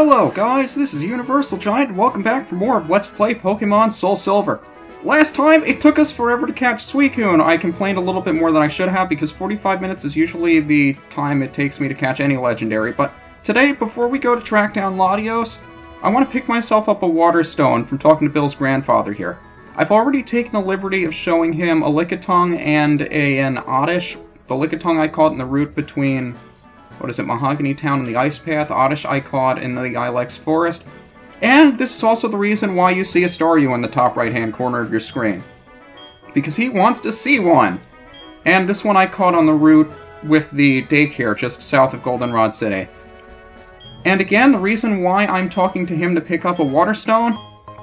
Hello guys, this is UniversalGiant, and welcome back for more of Let's Play Pokémon SoulSilver. Last time, it took us forever to catch Suicune. I complained a little bit more than I should have because 45 minutes is usually the time it takes me to catch any legendary, but today, before we go to track down Latios, I want to pick myself up a Water Stone from talking to Bill's grandfather here. I've already taken the liberty of showing him a Lickitung and an Oddish. The Lickitung I caught in the route between Mahogany Town and the Ice Path. Oddish I caught in the Ilex Forest. And this is also the reason why you see a Staryu in the top right-hand corner of your screen. Because he wants to see one! And this one I caught on the route with the daycare just south of Goldenrod City. And again, the reason why I'm talking to him to pick up a Water Stone,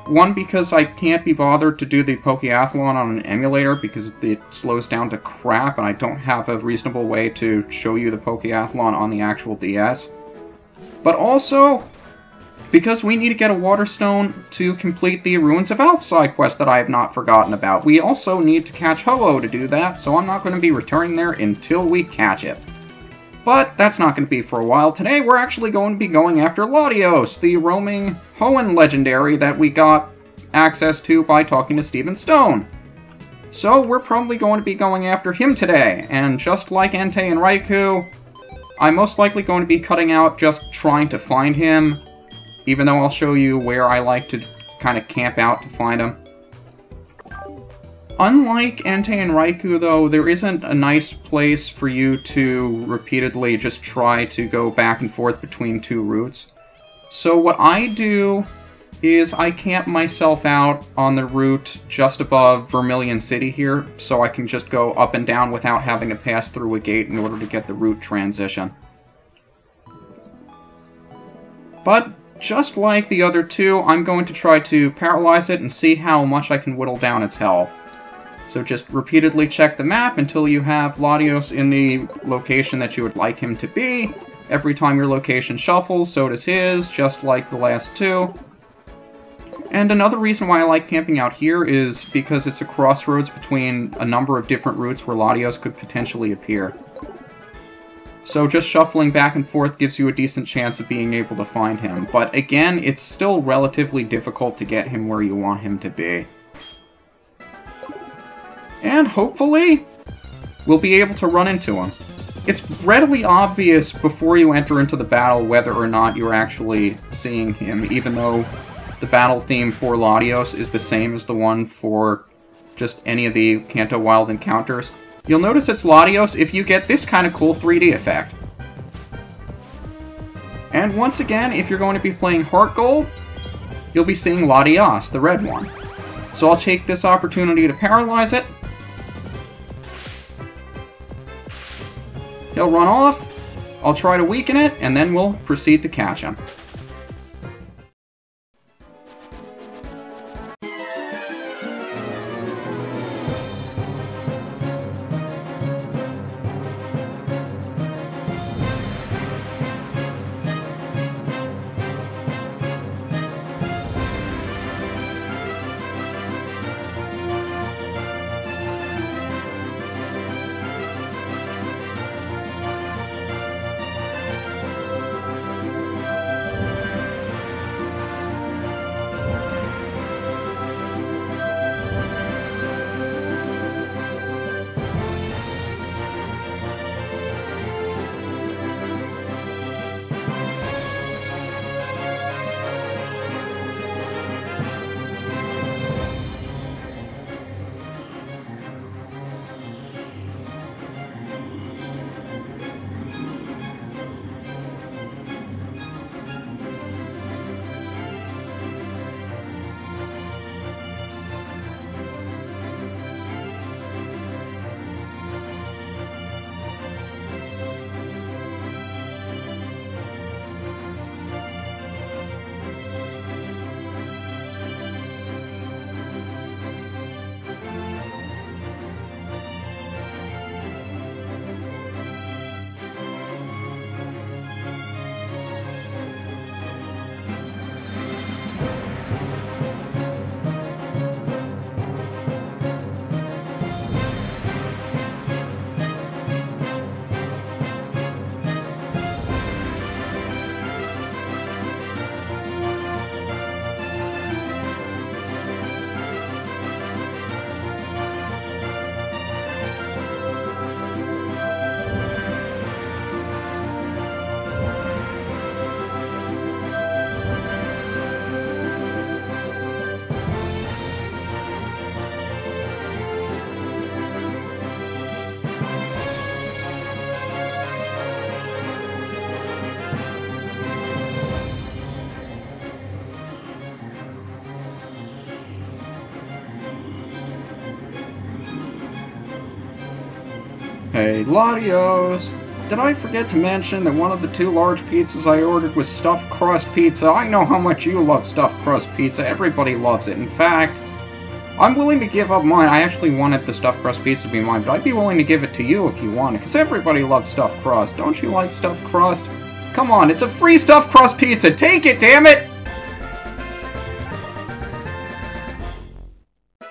one, because I can't be bothered to do the Pokeathlon on an emulator because it slows down to crap and I don't have a reasonable way to show you the Pokeathlon on the actual DS. But also, because we need to get a Water Stone to complete the Ruins of Elf side quest that I have not forgotten about. We also need to catch Ho-Oh to do that, so I'm not going to be returning there until we catch it. But that's not going to be for a while. Today we're actually going to be going after Latios, the roaming Hoenn legendary that we got access to by talking to Steven Stone. So we're probably going to be going after him today, and just like Entei and Raikou, I'm most likely going to be cutting out just trying to find him, even though I'll show you where I like to kind of camp out to find him. Unlike Entei and Raikou, though, there isn't a nice place for you to repeatedly just try to go back and forth between two routes. So what I do is I camp myself out on the route just above Vermilion City here, so I can just go up and down without having to pass through a gate in order to get the route transition. But just like the other two, I'm going to try to paralyze it and see how much I can whittle down its health. So just repeatedly check the map until you have Latios in the location that you would like him to be. Every time your location shuffles, so does his, just like the last two. And another reason why I like camping out here is because it's a crossroads between a number of different routes where Latios could potentially appear. So just shuffling back and forth gives you a decent chance of being able to find him. But again, it's still relatively difficult to get him where you want him to be. And hopefully, we'll be able to run into him. It's readily obvious before you enter into the battle whether or not you're actually seeing him, even though the battle theme for Latios is the same as the one for just any of the Kanto Wild encounters. You'll notice it's Latios if you get this kind of cool 3D effect. And once again, if you're going to be playing Heart Gold, you'll be seeing Latios, the red one. So I'll take this opportunity to paralyze it. He'll run off, I'll try to weaken it, and then we'll proceed to catch him. Hey, Latios! Did I forget to mention that one of the 2 large pizzas I ordered was stuffed crust pizza? I know how much you love stuffed crust pizza. Everybody loves it. In fact, I'm willing to give up mine. I actually wanted the stuffed crust pizza to be mine, but I'd be willing to give it to you if you want it, because everybody loves stuffed crust. Don't you like stuffed crust? Come on, it's a free stuffed crust pizza! Take it, damn it!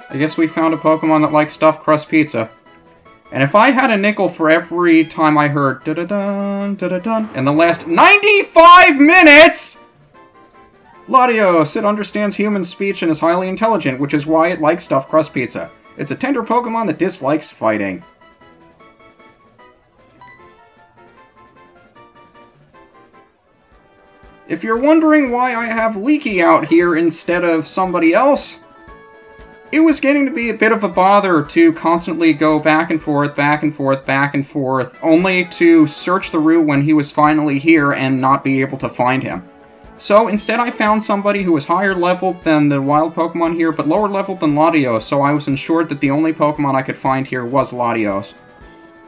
I guess we found a Pokemon that likes stuffed crust pizza. And if I had a nickel for every time I heard da-da-dun, da-da-dun, in the last 95 minutes! Latios, it understands human speech and is highly intelligent, which is why it likes stuffed crust pizza. It's a tender Pokemon that dislikes fighting. If you're wondering why I have Leaky out here instead of somebody else, it was getting to be a bit of a bother to constantly go back and forth, back and forth, back and forth, only to search the route when he was finally here and not be able to find him. So instead I found somebody who was higher leveled than the wild Pokemon here, but lower leveled than Latios, so I was ensured that the only Pokemon I could find here was Latios.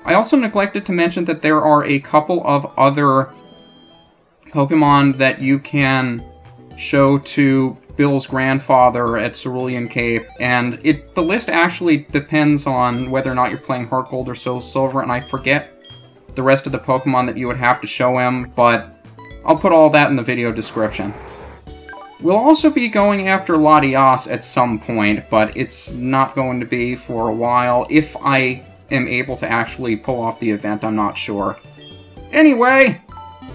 I also neglected to mention that there are a couple of other Pokemon that you can show to Bill's grandfather at Cerulean Cape, and the list actually depends on whether or not you're playing Heart Gold or SoulSilver, and I forget the rest of the Pokemon that you would have to show him, but I'll put all that in the video description. We'll also be going after Latios at some point, but it's not going to be for a while. If I am able to actually pull off the event, I'm not sure. Anyway,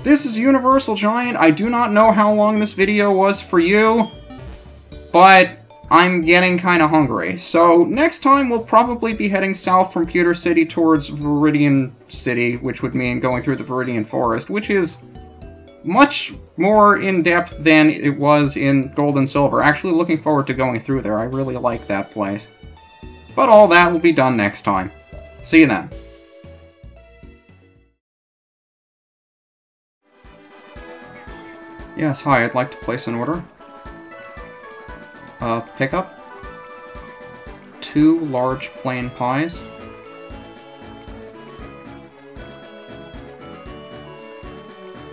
this is UniversalGiant. I do not know how long this video was for you, but I'm getting kind of hungry. So next time we'll probably be heading south from Pewter City towards Viridian City, which would mean going through the Viridian Forest, which is much more in-depth than it was in Gold and Silver. Actually looking forward to going through there. I really like that place. But all that will be done next time. See you then. Yes, hi, I'd like to place an order. Pickup. 2 large plain pies.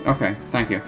Okay, thank you.